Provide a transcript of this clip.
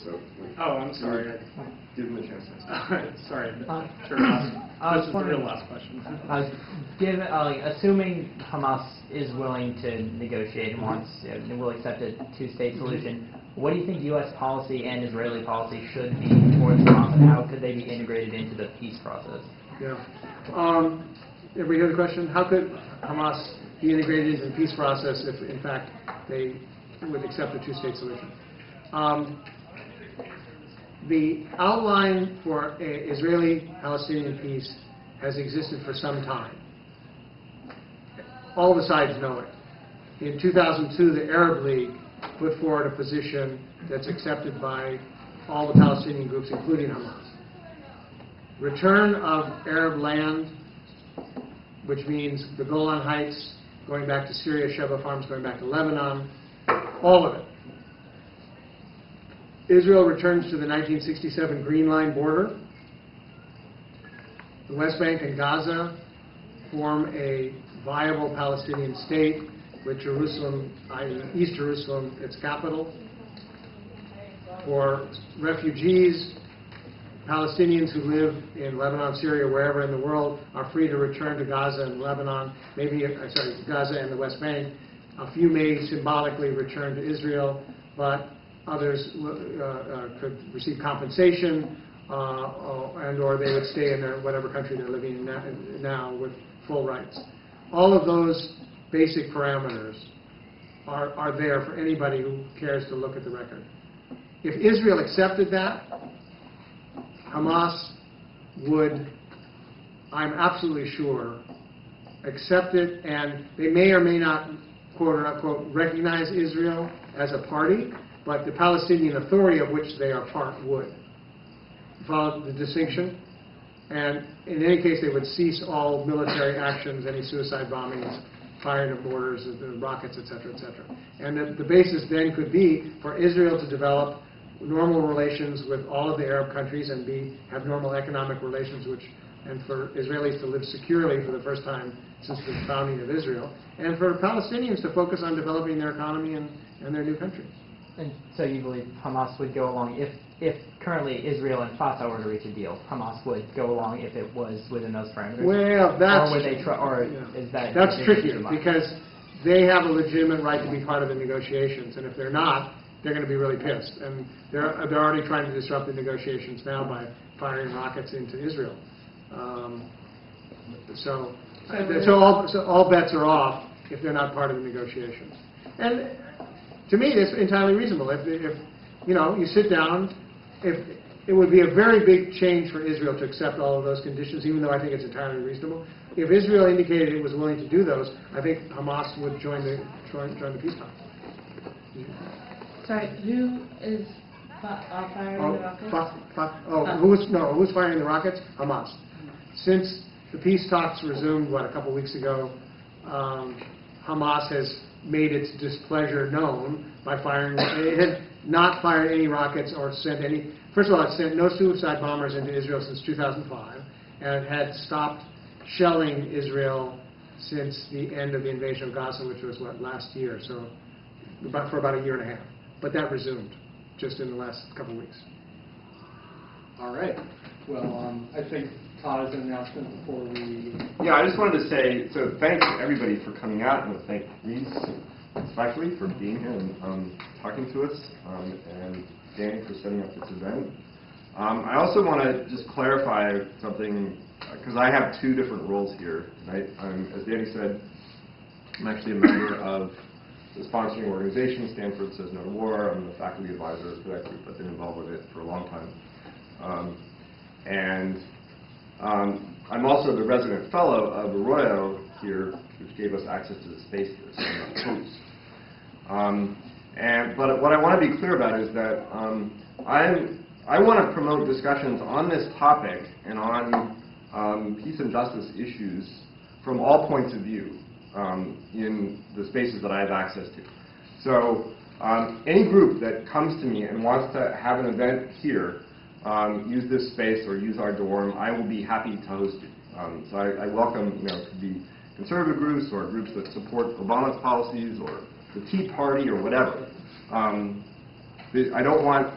so Oh, I'm sorry. give him a chance to answer. All right, sorry. Sure. This is the real last question. Assuming Hamas is willing to negotiate and wants, will accept a two-state solution, what do you think U.S. policy and Israeli policy should be towards Hamas, and how could they be integrated into the peace process? Yeah. Everybody hear the question? How could Hamas be integrated into the peace process if, in fact, they would accept a two-state solution? The outline for an Israeli-Palestinian peace has existed for some time. All the sides know it. In 2002, the Arab League put forward a position that's accepted by all the Palestinian groups, including Hamas. Return of Arab land, which means the Golan Heights, going back to Syria, Sheba Farms going back to Lebanon, all of it. Israel returns to the 1967 Green Line border. The West Bank and Gaza form a viable Palestinian state with Jerusalem, East Jerusalem, its capital. For refugees, Palestinians who live in Lebanon, Syria, wherever in the world, are free to return to Gaza and Lebanon, Gaza and the West Bank. A few may symbolically return to Israel, but others could receive compensation, and or they would stay in their whatever country they're living in now with full rights. All of those basic parameters are there for anybody who cares to look at the record. If Israel accepted that, Hamas would, I'm absolutely sure, accept it, and they may or may not, quote unquote, recognize Israel as a party, but the Palestinian Authority of which they are part would. Follow the distinction? And in any case, they would cease all military actions, any suicide bombings, firing of mortars, rockets, etc., etc. And the basis then could be for Israel to develop normal relations with all of the Arab countries and have normal economic relations, and for Israelis to live securely for the first time since the founding of Israel, and for Palestinians to focus on developing their economy and their new country. And so you believe Hamas would go along if currently Israel and Fatah were to reach a deal, Hamas would go along if it was within those parameters? Well, that's... Or would they try, or is that... That's trickier because they have a legitimate right to be part of the negotiations, and if they're not, they're going to be really pissed. And they're already trying to disrupt the negotiations now by firing rockets into Israel. So all bets are off if they're not part of the negotiations. And to me, it's entirely reasonable. If you sit down, it would be a very big change for Israel to accept all of those conditions, even though I think it's entirely reasonable. If Israel indicated it was willing to do those, I think Hamas would join the peace talks. Sorry, who is firing the rockets? Who's firing the rockets? Hamas. Since the peace talks resumed, a couple weeks ago, Hamas has made its displeasure known by firing. It had not fired any rockets or sent any. First of all, it sent no suicide bombers into Israel since 2005, and it had stopped shelling Israel since the end of the invasion of Gaza, which was last year. So for about a year and a half. But that resumed just in the last couple of weeks. All right. Well, I think Todd has an announcement before we... Yeah, I just wanted to say, so thanks everybody for coming out, and thank Reese especially for being here and talking to us, and Danny for setting up this event. I also want to just clarify something, because I have two different roles here tonight. As Danny said, I'm actually a member of the sponsoring organization, Stanford Says No to War. I'm the faculty advisor for that group. I've been involved with it for a long time. I'm also the resident fellow of Arroyo here, which gave us access to the space here, so I'm not host. But what I want to be clear about is that I want to promote discussions on this topic and on peace and justice issues from all points of view in the spaces that I have access to. So any group that comes to me and wants to have an event here, use this space or use our dorm, I will be happy to host it. So I welcome, it could be conservative groups or groups that support Obama's policies or the Tea Party or whatever. I don't want